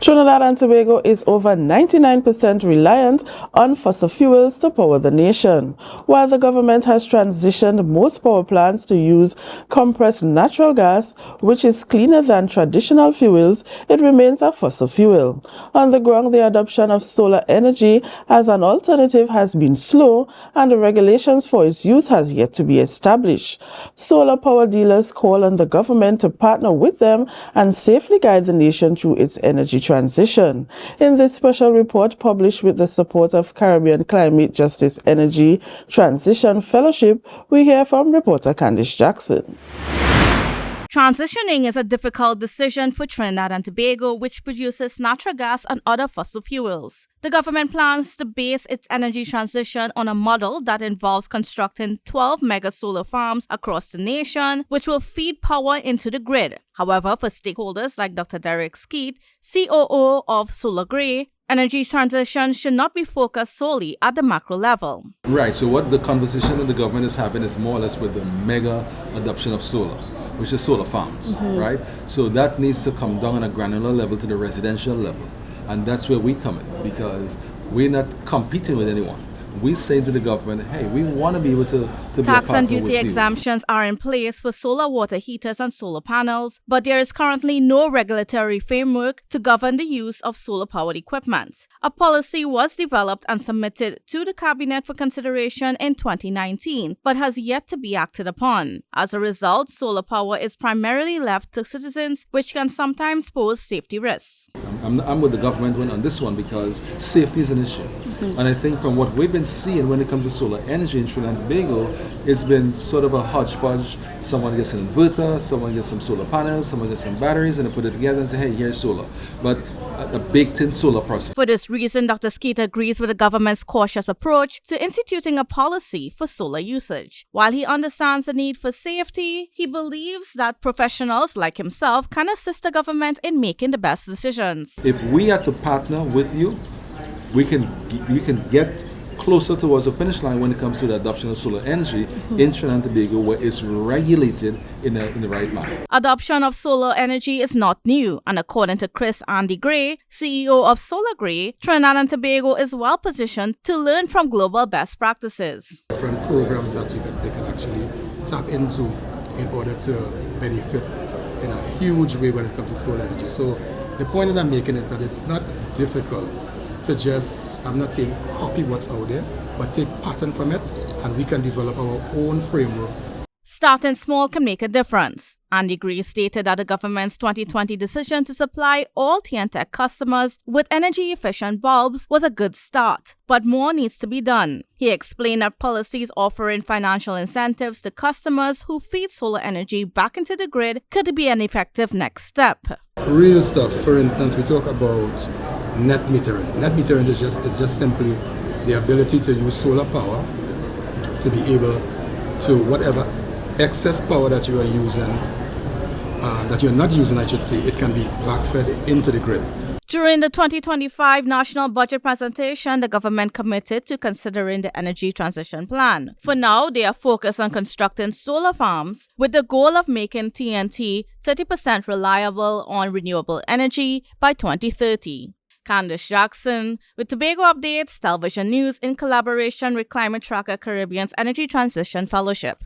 Trinidad and Tobago is over 99% reliant on fossil fuels to power the nation. While the government has transitioned most power plants to use compressed natural gas, which is cleaner than traditional fuels, it remains a fossil fuel. On the ground, the adoption of solar energy as an alternative has been slow, and the regulations for its use has yet to be established. Solar power dealers call on the government to partner with them and safely guide the nation through its energy transition. In this special report published with the support of Caribbean Climate Justice Energy Transition Fellowship, we hear from reporter Kandace Jackson. Transitioning is a difficult decision for Trinidad and Tobago, which produces natural gas and other fossil fuels. The government plans to base its energy transition on a model that involves constructing 12 mega solar farms across the nation, which will feed power into the grid. However, for stakeholders like Dr. Derek Skeet, COO of Solar Grey, energy transition should not be focused solely at the macro level. Right, so what the conversation that the government is having is more or less with the mega adoption of solar, which is solar farms, right? So that needs to come down on a granular level to the residential level. And that's where we come in, because we're not competing with anyone. We say to the government, hey, we want to be able to be a partner with you. Tax and duty exemptions are in place for solar water heaters and solar panels, but there is currently no regulatory framework to govern the use of solar-powered equipment. A policy was developed and submitted to the Cabinet for consideration in 2019, but has yet to be acted upon. As a result, solar power is primarily left to citizens, which can sometimes pose safety risks. I'm with the government on this one because safety is an issue. And I think from what we've been seeing when it comes to solar energy in Trinidad and Tobago, it's been sort of a hodgepodge. Someone gets an inverter, someone gets some solar panels, someone gets some batteries, and they put it together and say, hey, here's solar. But a baked-in solar process. For this reason, Dr. Skeet agrees with the government's cautious approach to instituting a policy for solar usage. While he understands the need for safety, he believes that professionals like himself can assist the government in making the best decisions. If we are to partner with you, we can get closer towards the finish line when it comes to the adoption of solar energy in Trinidad and Tobago, where it's regulated in the right manner. Adoption of solar energy is not new, and according to Chris Andy Gray, CEO of Solar Grey, Trinidad and Tobago is well positioned to learn from global best practices. Different programs that they can actually tap into in order to benefit in a huge way when it comes to solar energy. So the point that I'm making is that it's not difficult to just, I'm not saying copy what's out there, but take pattern from it, and we can develop our own framework. Starting small can make a difference. Andy Gray stated that the government's 2020 decision to supply all TNTech customers with energy-efficient bulbs was a good start, but more needs to be done. He explained that policies offering financial incentives to customers who feed solar energy back into the grid could be an effective next step. Real stuff, for instance, we talk about net metering. Net metering is just simply the ability to use solar power to be able to whatever excess power that you are using, that you're not using, I should say, it can be backfed into the grid. During the 2025 national budget presentation, the government committed to considering the energy transition plan. For now, they are focused on constructing solar farms with the goal of making TNT 30% reliable on renewable energy by 2030. Kandace Jackson with Tobago Updates Television News in collaboration with Climate Tracker Caribbean's Energy Transition Fellowship.